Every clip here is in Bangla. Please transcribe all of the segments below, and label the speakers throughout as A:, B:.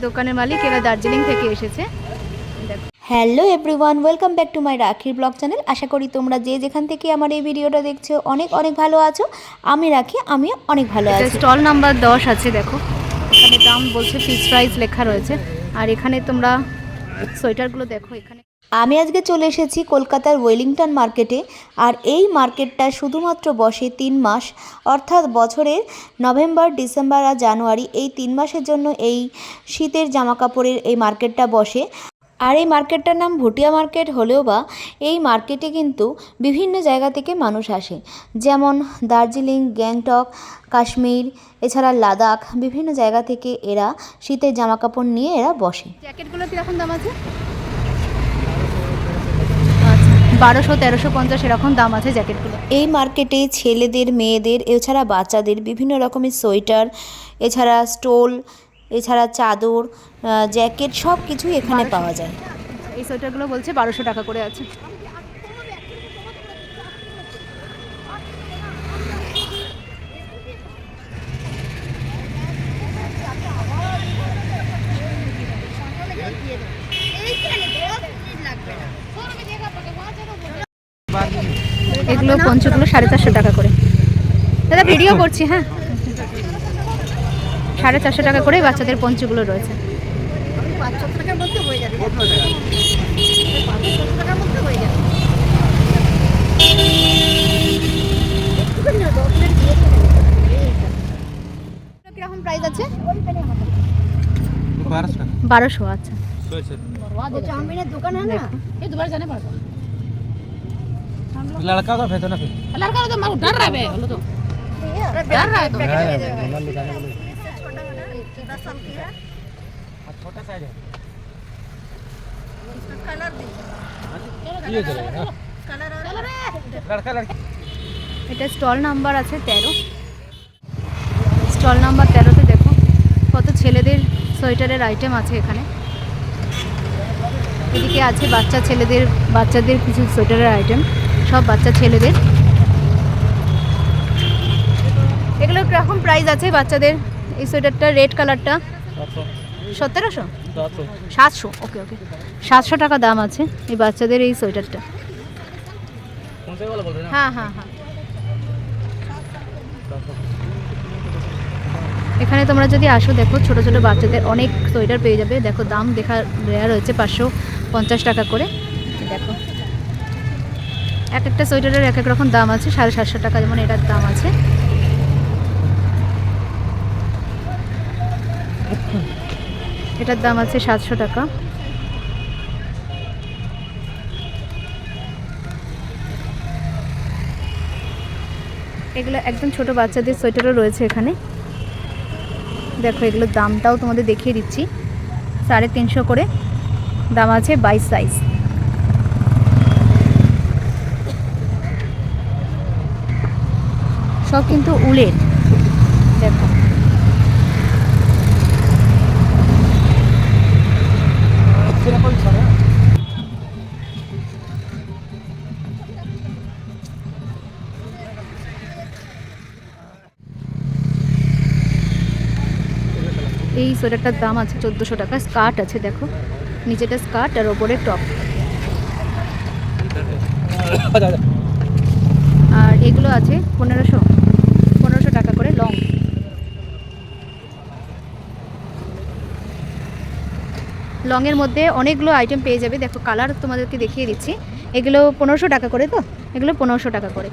A: দোকানের মালিক, এরা দার্জিলিং থেকে এসেছে।
B: Hello everyone, welcome back to my রাখির ব্লগ চ্যানেল। আশা করি তোমরা যে যেখান থেকে আমার এই ভিডিওটা দেখছো অনেক অনেক ভালো আছো। আমি রাখি, আমি অনেক ভালো আছি।
A: স্টল নাম্বার 10 আছে, দেখো এখানে দাম বলছে, ফিক্স প্রাইস লেখা রয়েছে। আর এখানে তোমরা সোয়েটারগুলো দেখো। এখানে
B: আমি আজকে চলে এসেছি কলকাতার ওয়েলিংটন মার্কেটে। আর এই মার্কেটটা শুধুমাত্র বসে 3 মাস, অর্থাৎ বছরের নভেম্বর, ডিসেম্বর আর জানুয়ারি, এই 3 মাসের জন্য এই শীতের জামাকাপড়ের এই মার্কেটটা বসে। আর এই মার্কেটটার নাম ভুটিয়া মার্কেট হলেও বা এই মার্কেটে কিন্তু বিভিন্ন জায়গা থেকে মানুষ আসে, যেমন দার্জিলিং, গ্যাংটক, কাশ্মীর, এছাড়া লাদাখ, বিভিন্ন জায়গা থেকে এরা শীতের জামাকাপড় নিয়ে এরা বসে।
A: জ্যাকেটগুলো কীরকম দাম আছে? 1200-1350 এরকম দাম আছে জ্যাকেটগুলো।
B: এই মার্কেটে ছেলেদের, মেয়েদের, এছাড়া বাচ্চাদের বিভিন্ন রকমের সোয়েটার, এছাড়া স্টোল, এছাড়া চাদর, জ্যাকেট সব কিছুই এখানে পাওয়া যায়।
A: এই সোয়েটারগুলো বলছে 1200 টাকা করে আছে। এগুলো পঞ্চগুলো 450 টাকা করে। দাদা ভিডিও করছি, হ্যাঁ। 450 টাকা করে বাচ্চাদের পঞ্চগুলো রয়েছে। কিরকম প্রাইস আছে? 1200। আচ্ছা,
C: लड़का का भेजना फिर
D: लड़का तो मारो डर रहा है बोलो तो डर रहा है तो
C: छोटा साइज है
D: कलर
C: ये चलेगा लड़का लड़की।
A: এটা স্টল নাম্বার আছে 13। স্টল নাম্বার 13তে দেখো কত ছেলেদের সোয়েটারের আইটেম আছে এখানে। এদিকে আছে বাচ্চাদের কিছু সোয়েটারের আইটেম, সব বাচ্চা ছেলেদের। এগুলো কিরকম প্রাইস আছে বাচ্চাদের? এই সোয়েটারটা রেড কালারটা 1700, 700। ওকে ওকে, 700 টাকা দাম আছে এই বাচ্চাদের এই সোয়েটারটা। হ্যাঁ হ্যাঁ হ্যাঁ। এখানে তোমরা যদি আসো, দেখো ছোট ছোট বাচ্চাদের অনেক সোয়েটার পেয়ে যাবে। দেখো দাম দেওয়া রয়েছে 550 টাকা করে। দেখো এক একটা সোয়েটারের এক এক রকম দাম আছে। 750 টাকা যেমন এটার দাম আছে। এটার দাম আছে 700 টাকা। এগুলো একদম ছোট বাচ্চাদের সোয়েটারও রয়েছে এখানে। দেখো এগুলোর দামটাও তোমাদের দেখিয়ে দিচ্ছি। 350 করে দাম আছে, 22 সাইজ। সব কিন্তু উলের। দেখো এই সোয়েটারটার দাম আছে 1400 টাকা। স্কার্ট আছে, দেখো নিচেটা স্কার্ট আর ওপরে টপ। আর এগুলো আছে 1500 টাকা করে লং। লংয়ের মধ্যে অনেকগুলো আইটেম পেয়ে যাবে। দেখো কালার তোমাদেরকে দেখিয়ে দিচ্ছি। এগুলো 1500 টাকা করে, তো এগুলো 1500 টাকা করে।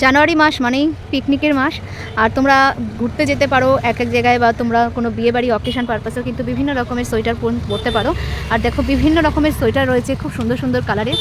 A: জানুয়ারি মাস মানেই পিকনিকের মাস। আর তোমরা ঘুরতে যেতে পারো এক এক জায়গায়, বা তোমরা কোনো বিয়েবাড়ি অকেশন পারপাসেও কিন্তু বিভিন্ন রকমের সোয়েটার পরতে পারো। আর দেখো বিভিন্ন রকমের সোয়েটার রয়েছে, খুব সুন্দর সুন্দর কালারের।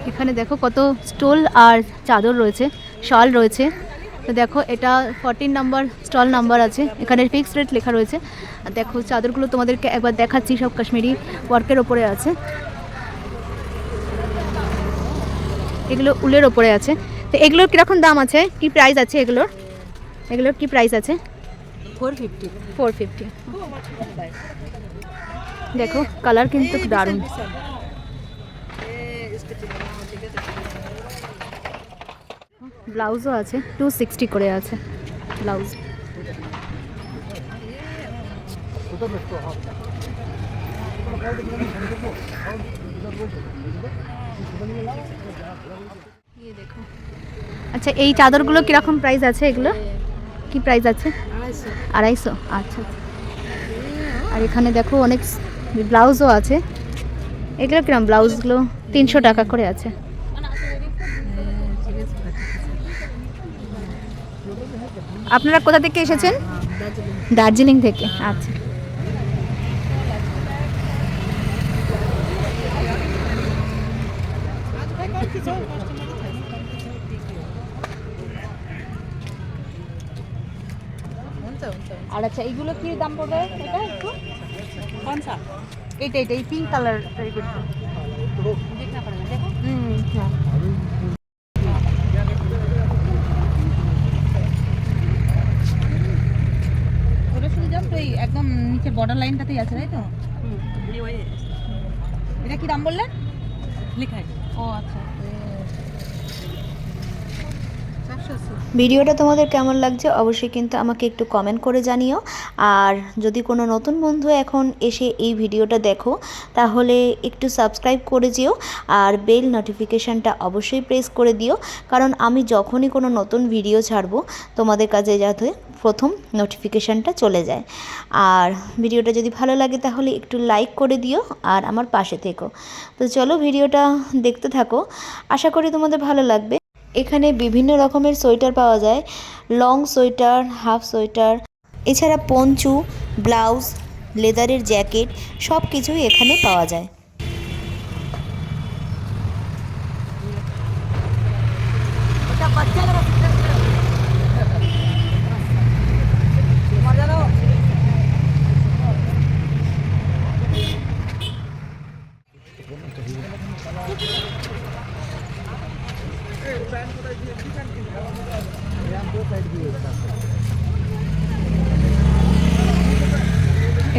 A: এখানে দেখো কত স্টোল আর চাদর রয়েছে, শাল রয়েছে। তো দেখো এটা 14 নম্বর স্টল নাম্বার আছে। এখানে ফিক্সড রেট লেখা রয়েছে। আর দেখো চাদরগুলো তোমাদেরকে একবার দেখাচ্ছি, সব কাশ্মীরি ওয়ার্কের ওপরে আছে। এগুলো উলের ওপরে আছে। তো এগুলোর কীরকম দাম আছে, কি প্রাইস আছে এগুলোর কি প্রাইস আছে? 450। দেখো কালার কিন্তু দারুণ। ব্লাউজও আছে, 260 করে আছে ব্লাউজ। ये देखो। আচ্ছা এই চাদরগুলো কিরকম প্রাইস আছে? এগুলো কি প্রাইস আছে? 250। আচ্ছা। আর এখানে দেখো অনেক ব্লাউজও আছে। এগুলো কিরকম? ব্লাউজগুলো 300 টাকা করে আছে। আপনারা কোথা থেকে এসেছেন? দার্জিলিং থেকে। আচ্ছা। আর আচ্ছা এইগুলো কি দাম পড়বে? এটা একটু এটা এই পিঙ্ক কালার
D: একদম নিচে বর্ডার লাইনটাতেই আছে, তাই তো? এটা কি দাম বললেন? লিখাই। ও আচ্ছা।
B: ভিডিওটা তোমাদের কেমন লাগছে অবশ্যই কিন্তু আমাকে একটু কমেন্ট করে জানিও। আর যদি কোনো নতুন বন্ধু এখন এসে এই ভিডিওটা দেখো তাহলে একটু সাবস্ক্রাইব করে যেও আর বেল নোটিফিকেশানটা অবশ্যই প্রেস করে দিও, কারণ আমি যখনই কোনো নতুন ভিডিও ছাড়বো তোমাদের কাছে যাতে প্রথম নোটিফিকেশানটা চলে যায়। আর ভিডিওটা যদি ভালো লাগে তাহলে একটু লাইক করে দিও আর আমার পাশে থেকো। তো চলো ভিডিওটা দেখতে থাকো, আশা করি তোমাদের ভালো লাগবে। এখানে বিভিন্ন রকমের সোয়েটার পাওয়া যায়, লং সোয়েটার, হাফ সোয়েটার, এছাড়া পঞ্চু, ব্লাউজ, লেদারের জ্যাকেট সব কিছুই এখানে পাওয়া যায়।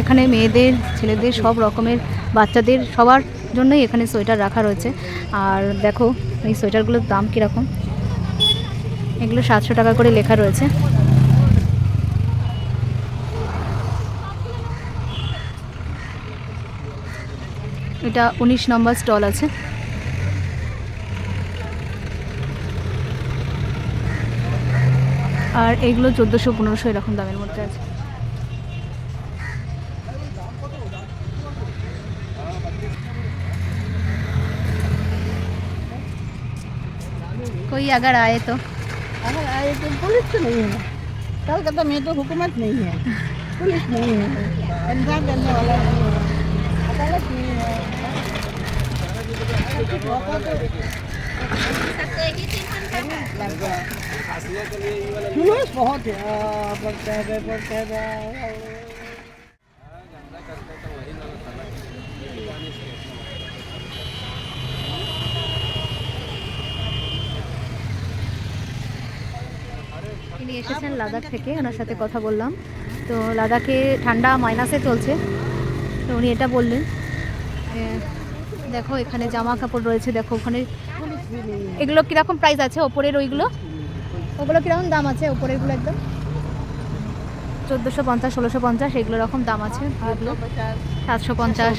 A: এখানে মেয়েদের, ছেলেদের সব রকমের, বাচ্চাদের সবার জন্যই এখানে সোয়েটার রাখা রয়েছে। আর দেখো এই সোয়েটারগুলোর দাম কীরকম। এগুলো 700 টাকা করে লেখা রয়েছে। এটা 19 নম্বর স্টল আছে। আর এগুলো 1400-1500 এরকম দামের মধ্যে আছে। कोई अगर आए तो
D: पुलिस तो नहीं है, कलकत्ता में तो हुकूमत नहीं है, पुलिस नहीं है, इंतजार करने वाला नहीं है, अदालत नहीं है। जुलूस बहुत है, पढ़ते हैं।
A: তিনি এসেছেন লাদাখ থেকে, ওনার সাথে কথা বললাম। তো লাদাখে ঠান্ডা মাইনাসে চলছে, তো উনি এটা বললেন। দেখো এখানে জামা কাপড় রয়েছে, দেখো ওখানে এগুলো কীরকম প্রাইস আছে? ওপরের ওগুলো কীরকম দাম আছে? ওপরেরগুলো একদম 1450, 1650 এগুলো রকম দাম আছে। এগুলো 750।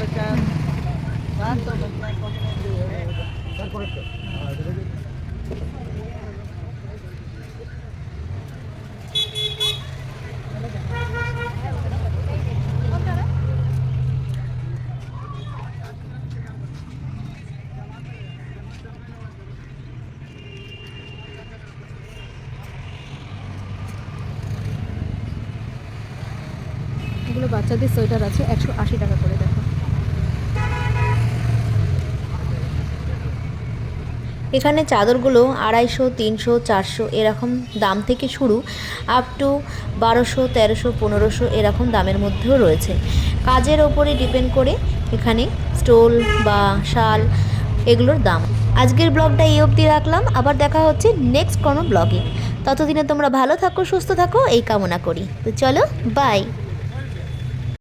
A: এগুলো বাচ্চাদের সোয়েটার আছে 180 টাকা করে। দেখো
B: এখানে চাদরগুলো 250, 300, 400 এরকম দাম থেকে শুরু আপ টু 1200, 1300, 1500 এরকম দামের মধ্যেও রয়েছে। কাজের ওপরে ডিপেন্ড করে এখানে স্টোল বা শাল এগুলোর দাম। আজকের ব্লগটা এই অবধি রাখলাম, আবার দেখা হচ্ছে নেক্সট কোনো ব্লগে। ততদিনে তোমরা ভালো থাকো, সুস্থ থাকো এই কামনা করি। তো চলো বাই।